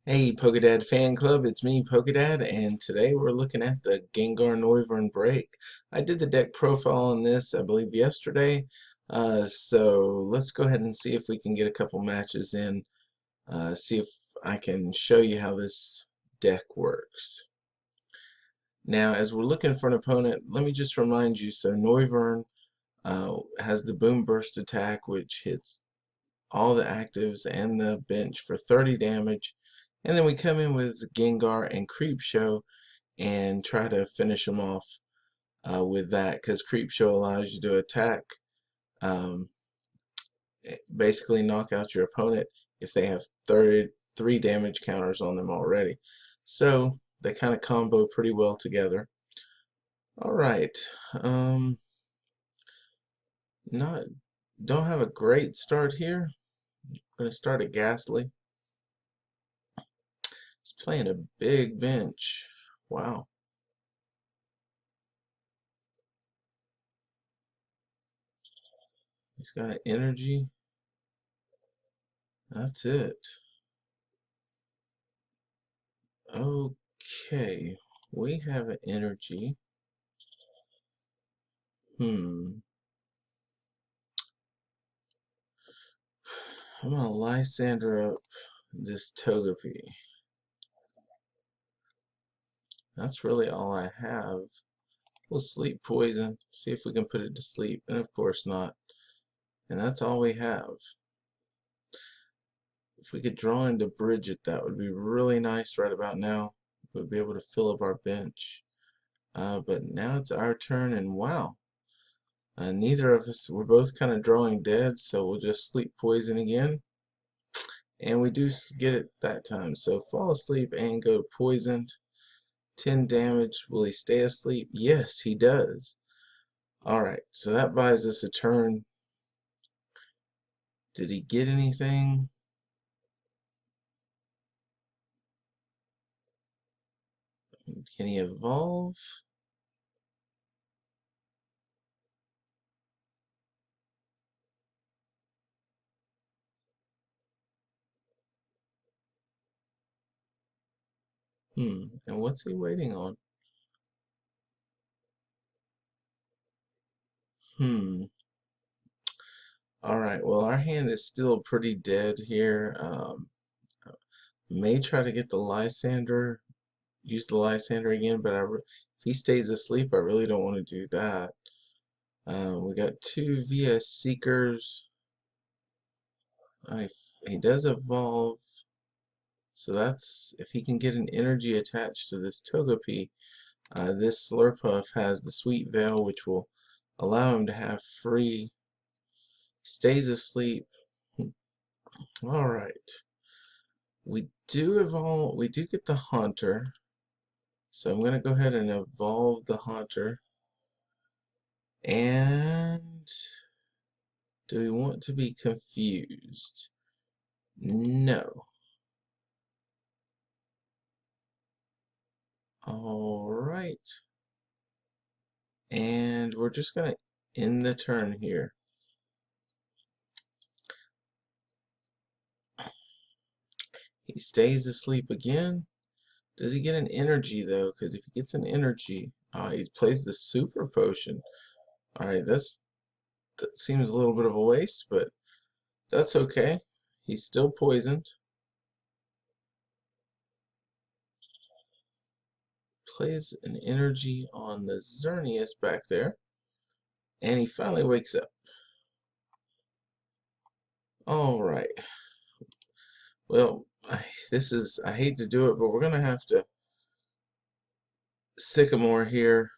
Hey Pokedad Fan Club, it's me Pokedad, and today we're looking at the Gengar Noivern break. I did the deck profile on this, I believe, yesterday, so let's go ahead and see if we can get a couple matches in, see if I can show you how this deck works. Now, as we're looking for an opponent, let me just remind you, so Noivern has the Boom Burst attack, which hits all the actives and the bench for 30 damage. And then we come in with Gengar and Creepshow and try to finish them off with that, because Creepshow allows you to attack, um, basically knock out your opponent if they have 33 damage counters on them already. So they kind of combo pretty well together. Alright, not don't have a great start here. I'm going to start at Ghastly. He's playing a big bench. Wow. He's got an energy. That's it. Okay. We have an energy. I'm gonna Lysander up this Togepi. That's really all I have. We'll sleep poison. See if we can put it to sleep. And of course not. And that's all we have. If we could draw into Bridget, that would be really nice right about now. We'd be able to fill up our bench. But now it's our turn, and wow. Neither of us, we're both kind of drawing dead, so we'll just sleep poison again. And we do get it that time. So fall asleep and go poisoned. 10 damage. Will he stay asleep? Yes, he does. Alright, so that buys us a turn. Did he get anything? Can he evolve? And what's he waiting on? Alright, well, our hand is still pretty dead here. May try to get the Lysander, use the Lysander again, but if he stays asleep, I really don't want to do that. We got two VS Seekers. He does evolve, so that's if he can get an energy attached to this Togepi. This Slurpuff has the Sweet Veil, which will allow him to have free. Stays asleep. Alright. We do evolve, we do get the Haunter. So I'm going to go ahead and evolve the Haunter. And do we want to be confused? No. Alright. And we're just going to end the turn here. He stays asleep again. Does he get an energy though? Because if he gets an energy, he plays the Super Potion. Alright, that seems a little bit of a waste, but that's okay. He's still poisoned. Plays an energy on the Xerneas back there. And he finally wakes up. Alright. Well, I hate to do it, but we're going to have to Sycamore here.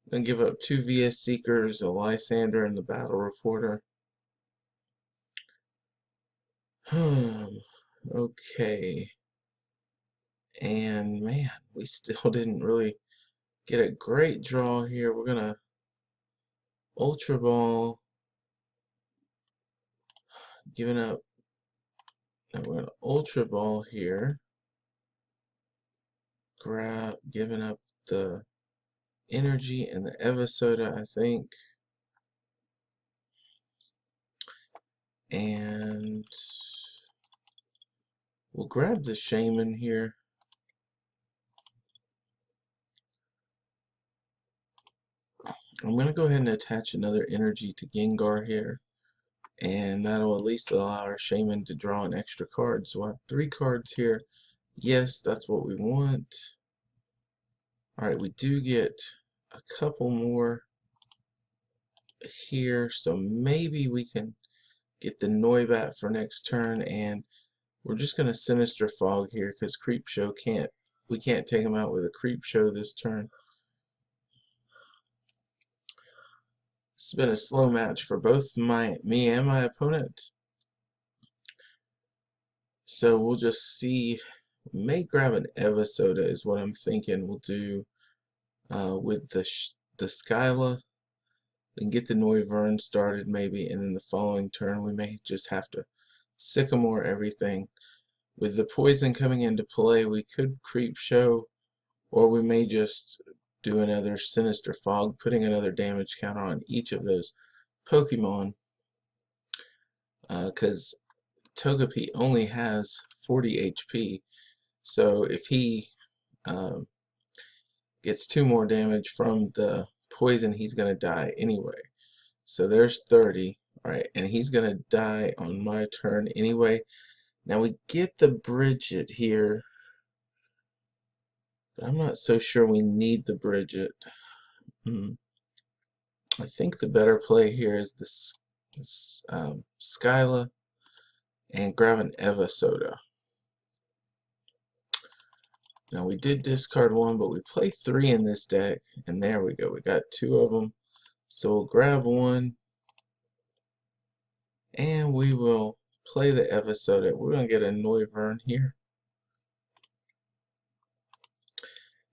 I'm going to give up two VS Seekers, a Lysander, and the Battle Reporter. Okay. And man, we still didn't really get a great draw here. We're going to Ultra Ball. Giving up. Now we're going to Ultra Ball here. Giving up the energy and the Evosoda, I think. And We'll grab the Shaman here. I'm going to go ahead and attach another energy to Gengar here. And that'll at least allow our Shaman to draw an extra card. So I have 3 cards here. Yes, that's what we want. Alright, we do get a couple more here. So maybe we can get the Noibat for next turn. And we're just going to Sinister Fog here because Creepshow we can't take him out with a Creepshow this turn. It's been a slow match for both me and my opponent. So we'll just see. May grab an Evosoda is what I'm thinking we'll do with the Skyla. We can get the Noivern started maybe, and then the following turn we may just have to Sycamore everything. With the poison coming into play, we could Creepshow, or we may just do another Sinister Fog, putting another damage counter on each of those Pokemon, because Togepi only has 40 HP, so if he gets 2 more damage from the poison, he's going to die anyway. So there's 30, alright, and he's going to die on my turn anyway. Now we get the Bridget here, but I'm not so sure we need the Bridget. I think the better play here is this Skyla and grab an Evosoda. Now we did discard 1, but we play 3 in this deck, and there we go. We got 2 of them. So we'll grab 1, and we will play the Evosoda. We're going to get a Noivern here.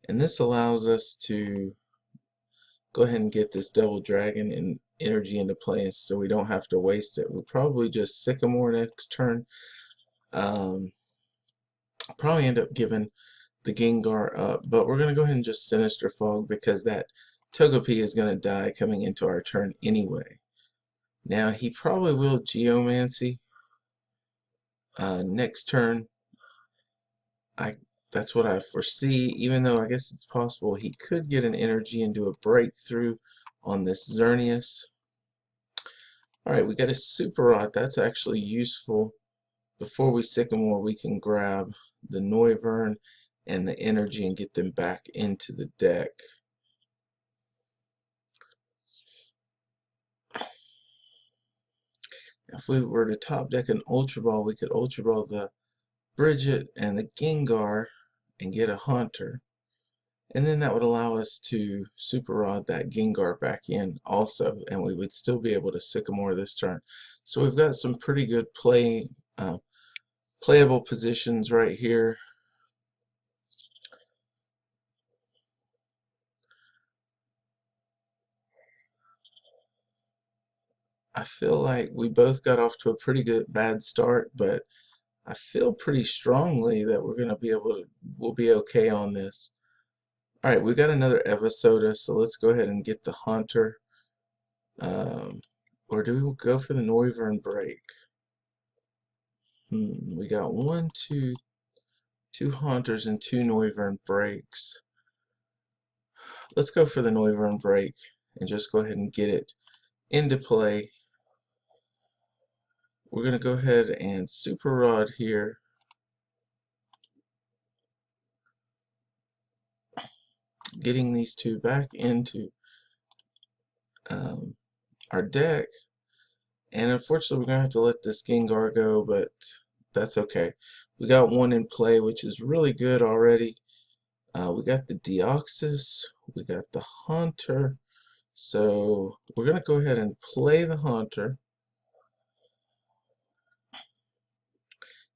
And this allows us to go ahead and get this Double Dragon and energy into play so we don't have to waste it. We'll probably just Sycamore next turn. Probably end up giving the Gengar up, but we're going to go ahead and just Sinister Fog because that Togepi is going to die coming into our turn anyway. Now he probably will Geomancy next turn. That's what I foresee, even though I guess it's possible he could get an energy and do a breakthrough on this Xerneas. Alright, we got a Super Rod. That's actually useful. Before we Sycamore, we can grab the Noivern and the energy and get them back into the deck. If we were to top deck an Ultra Ball, we could Ultra Ball the Bridget and the Gengar and get a Haunter. And then that would allow us to Super Rod that Gengar back in also, and we would still be able to Sycamore this turn. So we've got some pretty good playable positions right here. I feel like we both got off to a pretty bad start, but I feel pretty strongly that we're going to be able to, we'll be okay on this. Alright, we got another Evosoda, so let's go ahead and get the Haunter. Or do we go for the Noivern break? We got 2 Haunters and 2 Noivern breaks. Let's go for the Noivern break and just go ahead and get it into play. We're going to go ahead and Super Rod here. Getting these 2 back into our deck. And unfortunately, we're going to have to let this Gengar go, but that's okay. We got 1 in play, which is really good already. We got the Deoxys, we got the Haunter. So we're going to go ahead and play the Haunter.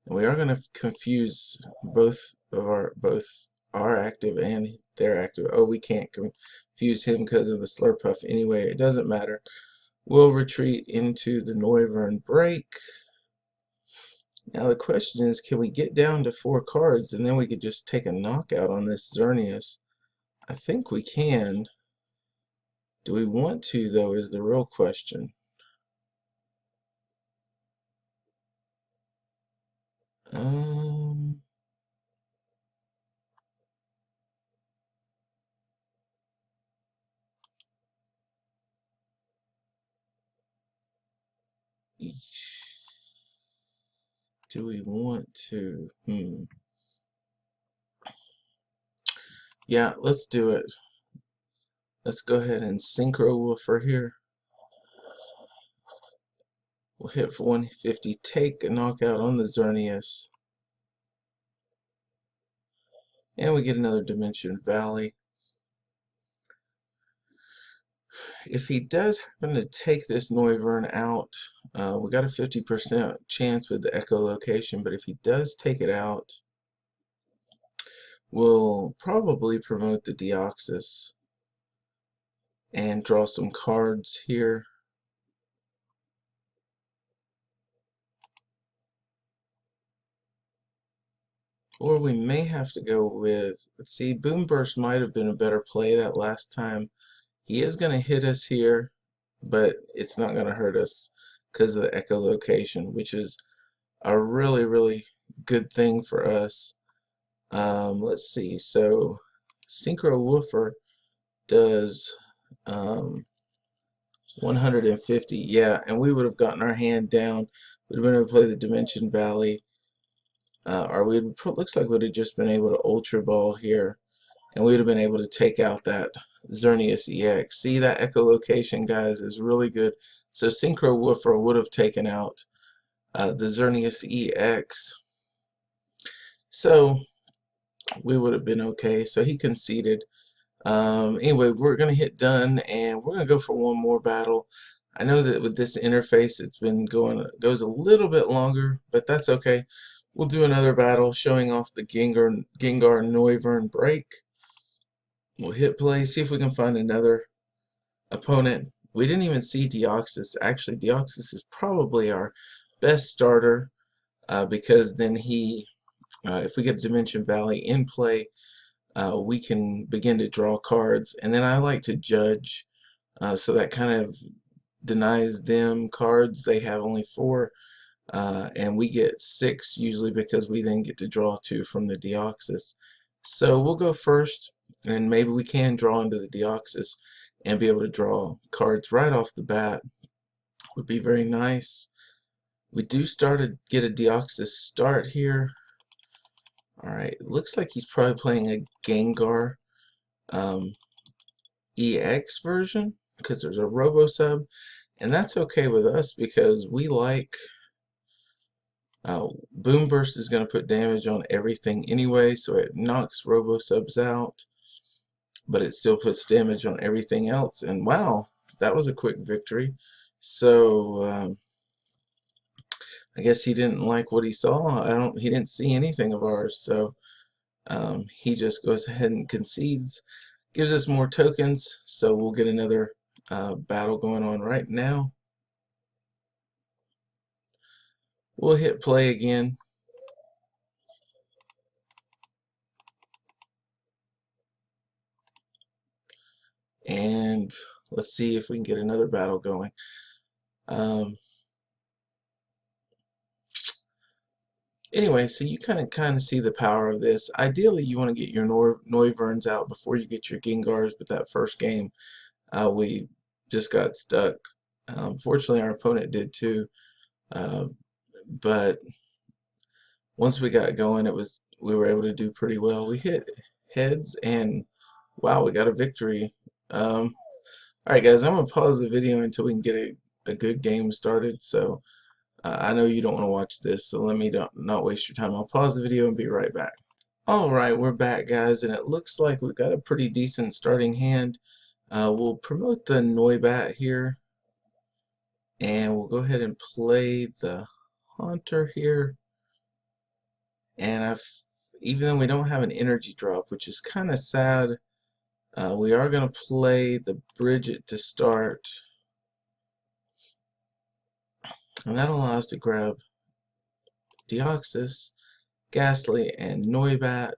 And we are going to confuse both our active and their active. Oh, we can't confuse him because of the Slurpuff anyway. It doesn't matter. We'll retreat into the Noivern break. Now the question is, can we get down to 4 cards and then we could just take a knockout on this Xerneas? I think we can. Do we want to, though, is the real question. Do we want to? Yeah, let's do it. Let's go ahead and synchro woofer here. We'll hit for 150, take a knockout on the Xerneas. And we get another Dimension Valley. If he does happen to take this Noivern out, we got a 50% chance with the echolocation, but if he does take it out, we'll probably promote the Deoxys and draw some cards here. Or we may have to go with, let's see, Boom Burst might have been a better play that last time. He is going to hit us here, but it's not going to hurt us because of the echolocation, which is a really, really good thing for us. Let's see, so Synchro Woofer does 150, yeah, and we would have gotten our hand down. We'd have been able to play the Dimension Valley, or we looks like we'd have just been able to Ultra Ball here, and we'd have been able to take out that Xerneas EX. See, that echolocation, guys, is really good. So Synchro Woofer would have taken out the Xerneas EX. So we would have been okay. So he conceded. Anyway, we're going to hit done, and we're going to go for one more battle. I know that with this interface, it's been goes a little bit longer, but that's okay. We'll do another battle showing off the Gengar Noivern break. We'll hit play, see if we can find another opponent. We didn't even see Deoxys. Actually, Deoxys is probably our best starter because then if we get a Dimension Valley in play, we can begin to draw cards. And then I like to judge, so that kind of denies them cards. They have only 4, and we get 6 usually because we then get to draw 2 from the Deoxys. So we'll go first, and maybe we can draw into the Deoxys and be able to draw cards right off the bat. Would be very nice. We do get a Deoxys start here. Alright, looks like he's probably playing a Gengar EX version because there's a Robo Sub, and that's okay with us because we like Boom Burst is going to put damage on everything anyway, so it knocks Robo Subs out, but it still puts damage on everything else. And wow, that was a quick victory. So I guess he didn't like what he saw. He didn't see anything of ours, so he just goes ahead and concedes. Gives us more tokens, so we'll get another battle going on right now. We'll hit play again. And let's see if we can get another battle going. Anyway, so you kind of see the power of this. Ideally, you want to get your Noiverns out before you get your Gengars, but that first game, we just got stuck. Fortunately, our opponent did too. But once we got going, we were able to do pretty well. We hit heads, and wow, we got a victory. Alright guys, I'm going to pause the video until we can get a good game started. So I know you don't want to watch this, so let me not waste your time. I'll pause the video and be right back. Alright, we're back guys, and it looks like we've got a pretty decent starting hand. We'll promote the Noibat here, and we'll go ahead and play the Haunter here. And even though we don't have an energy drop, which is kind of sad, we are going to play the Bridget to start. And that'll allow us to grab Deoxys, Ghastly, and Noibat.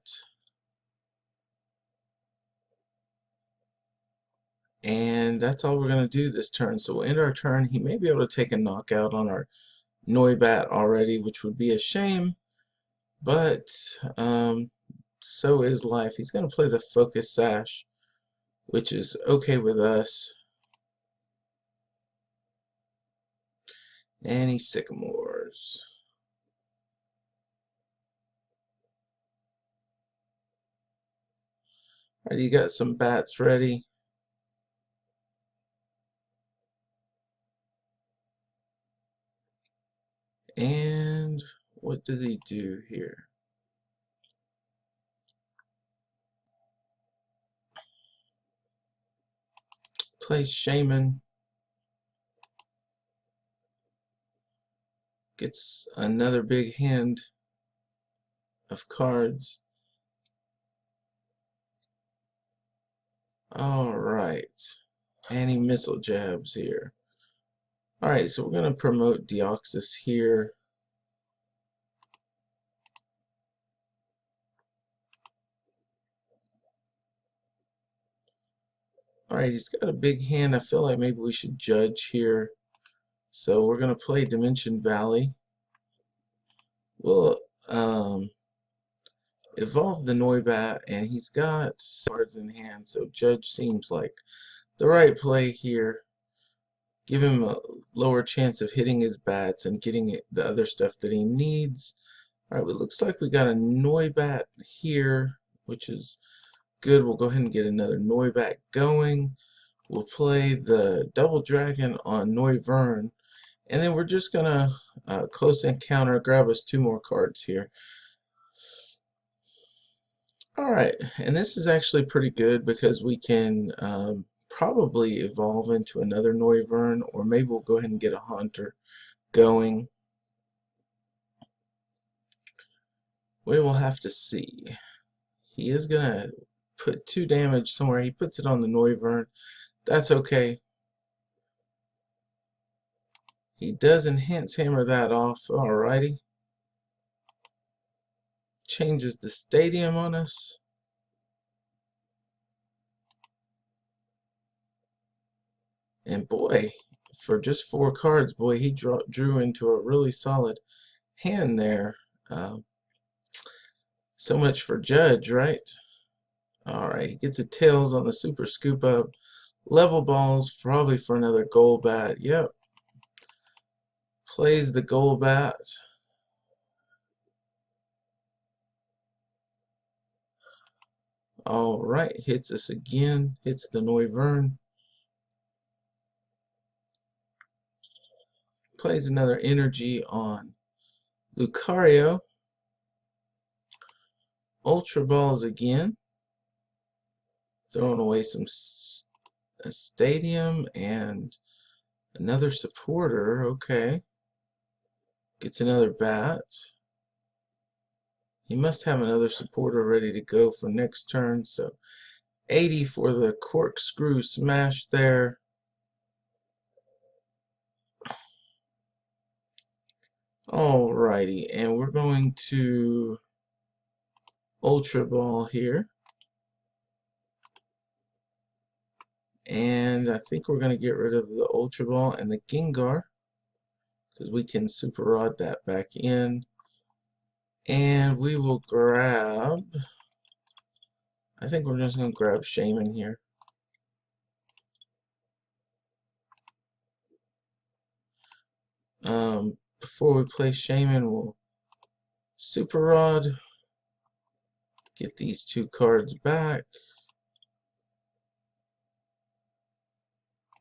And that's all we're going to do this turn. So we'll end our turn. He may be able to take a knockout on our Noibat already, which would be a shame. But so is life. He's going to play the Focus Sash, which is okay with us. And he sycamores. Alright, you got some bats ready. And what does he do here? Plays Shaman. Gets another big hand of cards. Alright. And he missile jabs here. Alright, so we're going to promote Deoxys here. Alright, he's got a big hand. I feel like maybe we should judge here. So we're going to play Dimension Valley. We'll evolve the Noibat, and he's got cards in hand, so judge seems like the right play here. Give him a lower chance of hitting his bats and getting the other stuff that he needs. Alright, well, it looks like we got a Noibat here, which is good. We'll go ahead and get another Noibat going. We'll play the Double Dragon on Noivern, and then we're just gonna close encounter, grab us 2 more cards here. Alright, and this is actually pretty good because we can probably evolve into another Noivern, or maybe we'll go ahead and get a Haunter going. We will have to see. He is gonna put 2 damage somewhere. He puts it on the Noivern. That's okay. He does enhance hammer that off. Alrighty. Changes the stadium on us. And boy, for just 4 cards, boy, he drew into a really solid hand there. So much for Judge, right? Alright, he gets a Tails on the Super Scoop Up. Level balls, probably for another Golbat. Yep. Plays the Golbat. Alright, hits us again. Hits the Noivern. Plays another energy on Lucario. Ultra Balls again. Throwing away some a stadium and another supporter. Okay. Gets another bat. He must have another supporter ready to go for next turn. So 80 for the corkscrew smash there. Alrighty, and we're going to Ultra Ball here. And I think we're going to get rid of the Ultra Ball and the Gengar, because we can Super Rod that back in. And we will grab, I think we're just going to grab Shaman here. Before we play Shaman, we'll Super Rod, get these 2 cards back,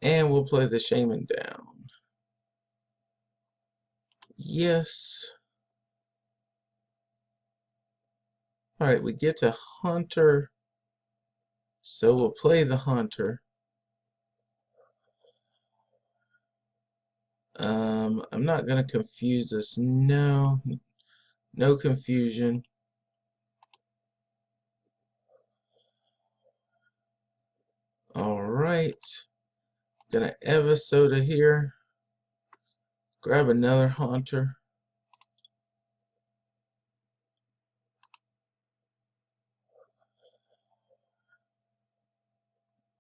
and we'll play the Shaman down. Yes. Alright, we get to Haunter, so we'll play the Haunter. I'm not going to confuse us. No confusion. Alright, gonna Eva Soda here. Grab another Haunter.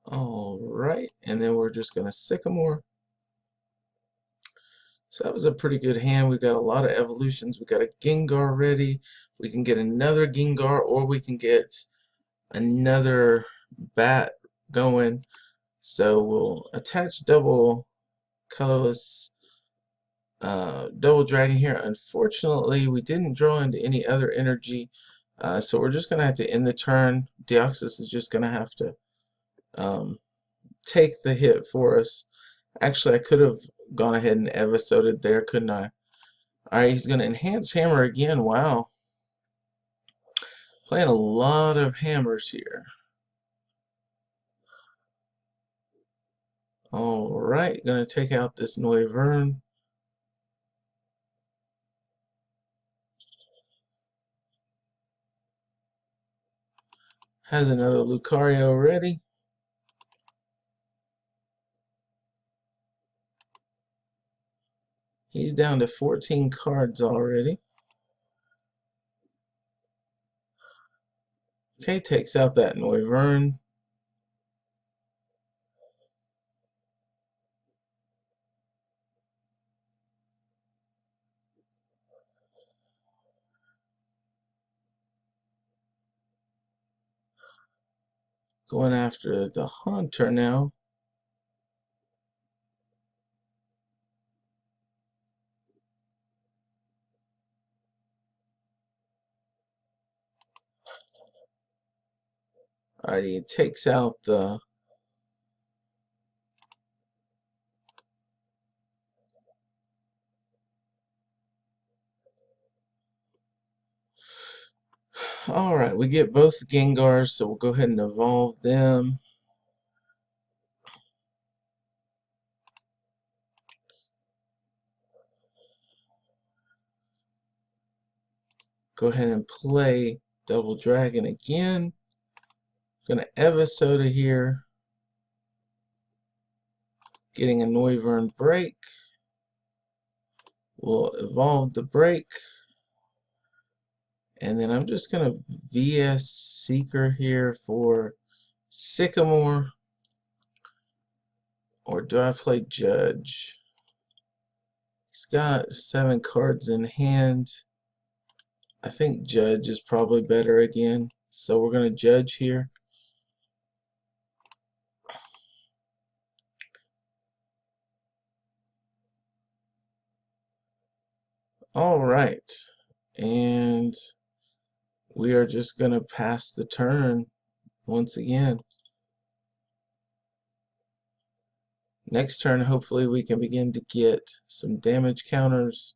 Alright, and then we're just gonna Sycamore. So that was a pretty good hand. We got a lot of evolutions. We got a Gengar ready. We can get another Gengar, or we can get another bat going. So we'll attach double colorless Double Dragon here. Unfortunately, we didn't draw into any other energy, so we're just going to have to end the turn. Deoxys is just going to have to take the hit for us. Actually, I could have gone ahead and evisoded there, couldn't I? Alright, he's going to enhance hammer again. Wow. Playing a lot of hammers here. Alright, going to take out this Noivern. Has another Lucario ready. He's down to 14 cards already. Okay, takes out that Noivern. Going after the Hunter now. Alright, he takes out the Alright, we get both Gengars, so we'll go ahead and evolve them. Go ahead and play Double Dragon again. Gonna Evisoda here. Getting a Noivern break. We'll evolve the break. And then I'm just gonna VS Seeker here for Sycamore. Or do I play Judge? He's got 7 cards in hand. I think Judge is probably better again. So we're gonna Judge here. Alright. And we are just going to pass the turn once again. Next turn, hopefully we can begin to get some damage counters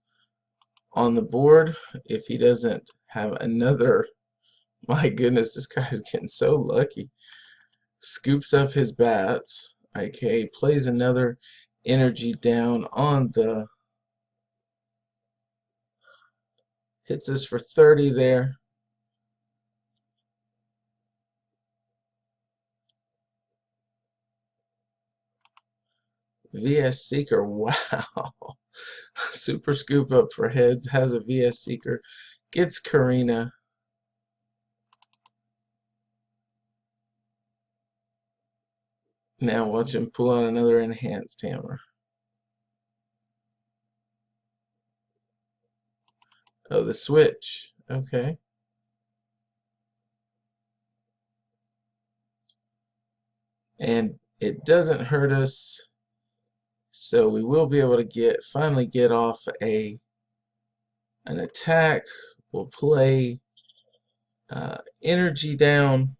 on the board. If he doesn't have another, my goodness, this guy's getting so lucky. Scoops up his bats. Okay, plays another energy down on the, hits us for 30 there. VS Seeker, wow. Super scoop up for heads, has a VS Seeker, gets Karina. Now watch him pull out another enhanced hammer. Oh, the switch. Okay. And it doesn't hurt us, so we will be able to finally get off an attack. We'll play energy down,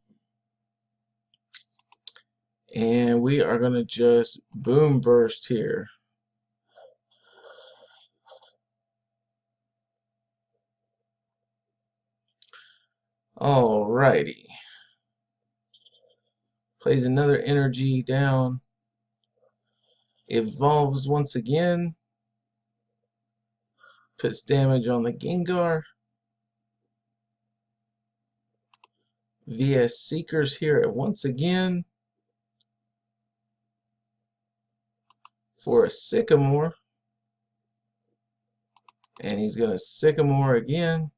and we are going to just boom burst here. Alrighty. Plays another energy down. Evolves once again. Puts damage on the Gengar. VS Seekers here once again for a Sycamore. And he's going to Sycamore again.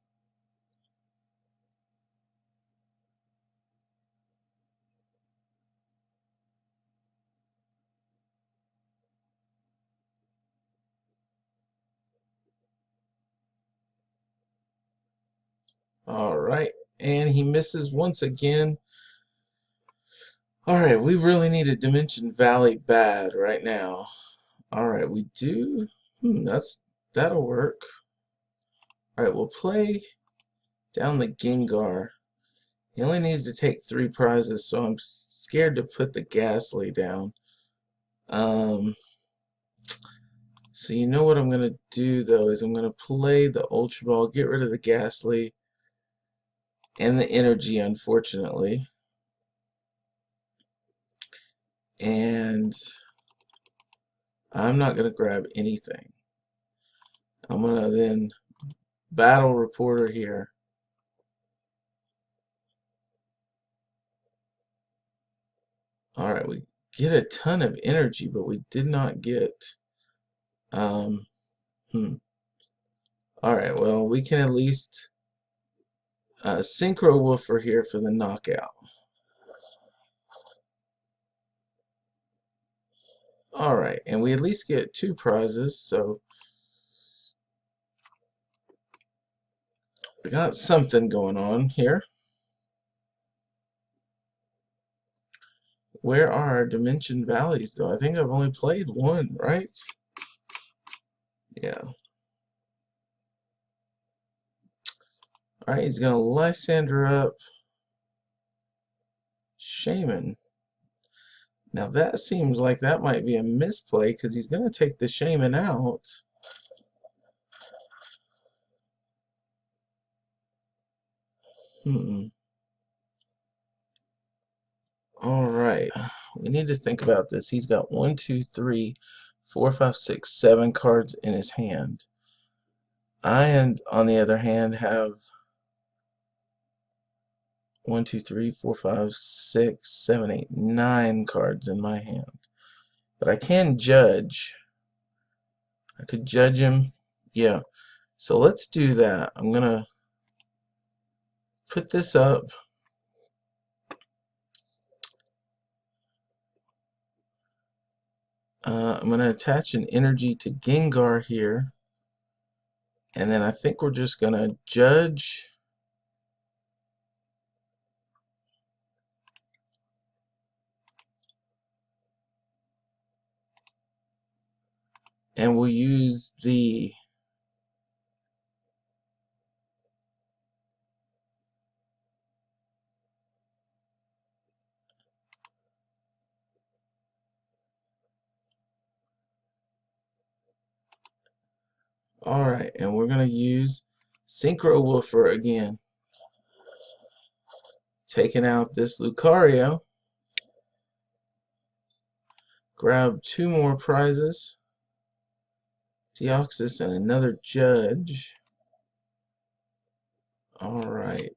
Alright, and he misses once again. Alright, we really need a Dimension Valley bad right now. Alright, we do. That's that'll work. Alright, we'll play down the Gengar. He only needs to take 3 prizes, so I'm scared to put the Ghastly down. So you know what I'm going to do, though, is I'm going to play the Ultra Ball, get rid of the Ghastly and the Energy, unfortunately. And I'm not going to grab anything. I'm going to then Battle Reporter here. Alright, we get a ton of energy, but we did not get... Alright, well, we can at least Synchro Woofer here for the knockout. Alright, and we at least get 2 prizes, so we got something going on here. Where are our Dimension Valleys, though? I think I've only played one, right? Yeah. Alright, he's going to Lysander up. Shaman. Now that seems like that might be a misplay, because he's going to take the Shaman out. Alright. We need to think about this. He's got 1, 2, 3, 4, 5, 6, 7 cards in his hand. I, on the other hand, have 1, 2, 3, 4, 5, 6, 7, 8, 9 cards in my hand. But I can judge. I could judge him. Yeah. So let's do that. I'm going to put this up. I'm going to attach an energy to Gengar here. And then I think we're just going to judge. And we'll use the Alright, and we're going to use Synchro Woofer again. Taking out this Lucario. Grab 2 more prizes. Deoxys and another Judge. Alright.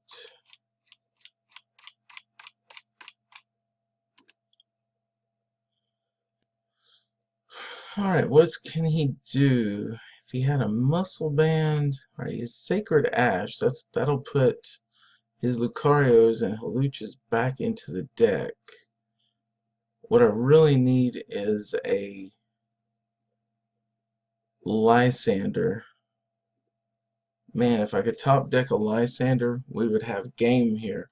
Alright, what can he do? If he had a Muscle Band, alright, his Sacred Ash, that'll put his Lucarios and Haluchas back into the deck. What I really need is a Lysander. Man, if I could top deck a Lysander, we would have game here.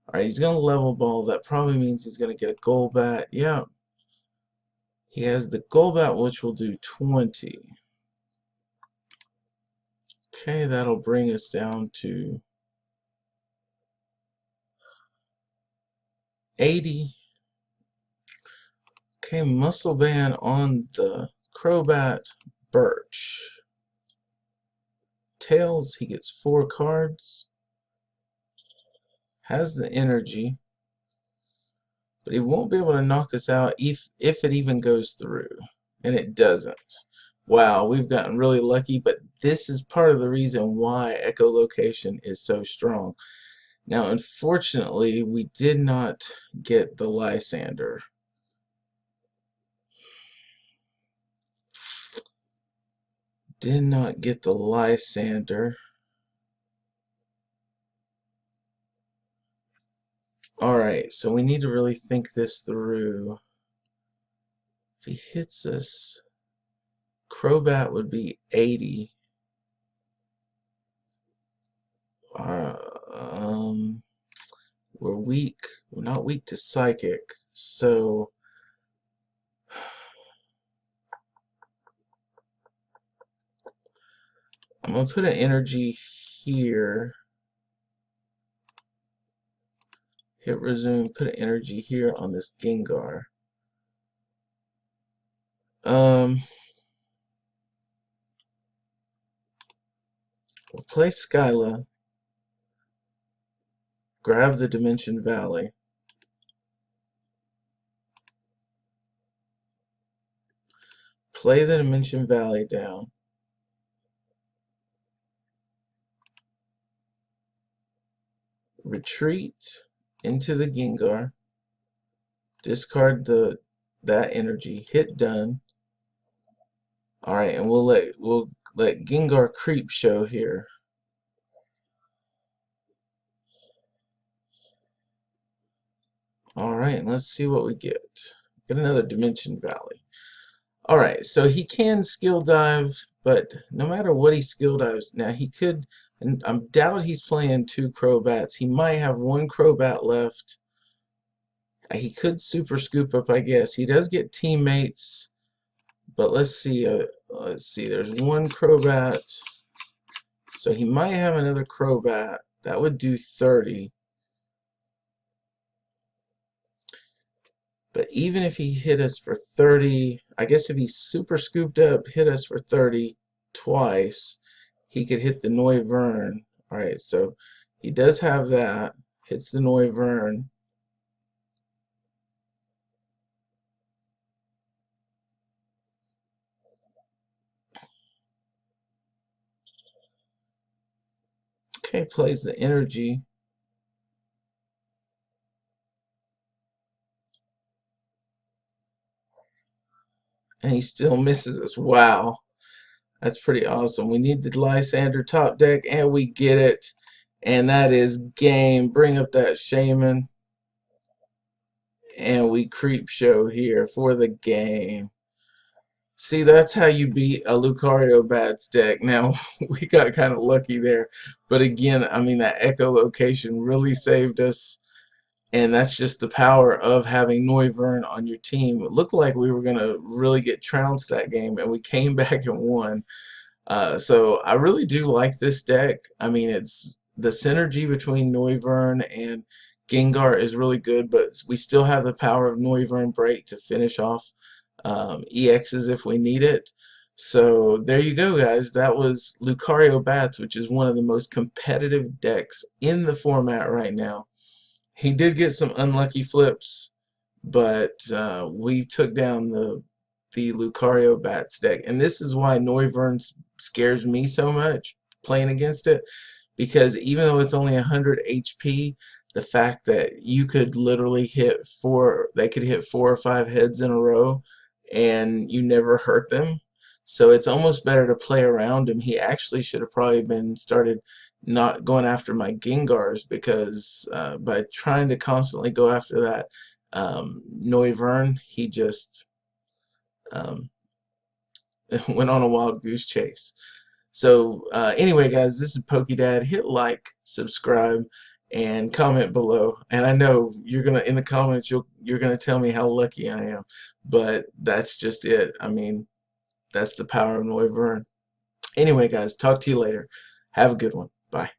Alright, he's going to level ball. That probably means he's going to get a Golbat. Yeah. He has the Golbat, which will do 20. Okay, that'll bring us down to 80. Okay, Muscle Band on the Crobat, Birch. Tails, he gets 4 cards. Has the energy. But he won't be able to knock us out if it even goes through. And it doesn't. Wow, we've gotten really lucky, but this is part of the reason why echolocation is so strong. Now, unfortunately, we did not get the Lysander. Did not get the Lysander. Alright, so we need to really think this through. If he hits us, Crobat would be 80. We're weak. We're not weak to Psychic, so I'm going to put an energy here. Hit resume, put an energy here on this Gengar. We'll play Skyla. Grab the Dimension Valley. Play the Dimension Valley down. Retreat into the Gengar. Discard that energy. Hit done. Alright, and we'll let Gengar creep show here. Alright, let's see what we get. Get another Dimension Valley. Alright, so he can skill dive, but no matter what he skill dives, now he could, and I doubt he's playing 2 Crobats. He might have 1 Crobat left. He could super scoop up, I guess. He does get teammates, but let's see. There's 1 Crobat, so he might have another Crobat. That would do 30. But even if he hit us for 30, I guess if he super scooped up, hit us for 30 twice, he could hit the Noivern. Alright, so he does have that. Hits the Noivern. Okay, plays the energy. And he still misses us. Wow. That's pretty awesome. We need the Lysander top deck, and we get it. And that is game. Bring up that Shaman. And we creep show here for the game. See, that's how you beat a Lucario Bats deck. Now, we got kind of lucky there. But again, I mean, that echolocation really saved us. And that's just the power of having Noivern on your team. It looked like we were going to really get trounced that game, and we came back and won. So I really do like this deck. I mean, it's the synergy between Noivern and Gengar is really good, but we still have the power of Noivern Break to finish off EXs if we need it. So there you go, guys. That was Lucario Bats, which is one of the most competitive decks in the format right now. He did get some unlucky flips, but we took down the Lucario Bats deck. And this is why Noivern scares me so much playing against it, because even though it's only 100 HP, the fact that you could literally they could hit 4 or 5 heads in a row and you never hurt them. So it's almost better to play around him. He actually should have probably been started not going after my Gengars, because by trying to constantly go after that Noivern, he just went on a wild goose chase. So anyway, guys, this is Pokedad. Hit like, subscribe, and comment below. And I know you're gonna, in the comments, you're gonna tell me how lucky I am, but that's just it. I mean, that's the power of Noivern. Anyway, guys, talk to you later. Have a good one. Bye.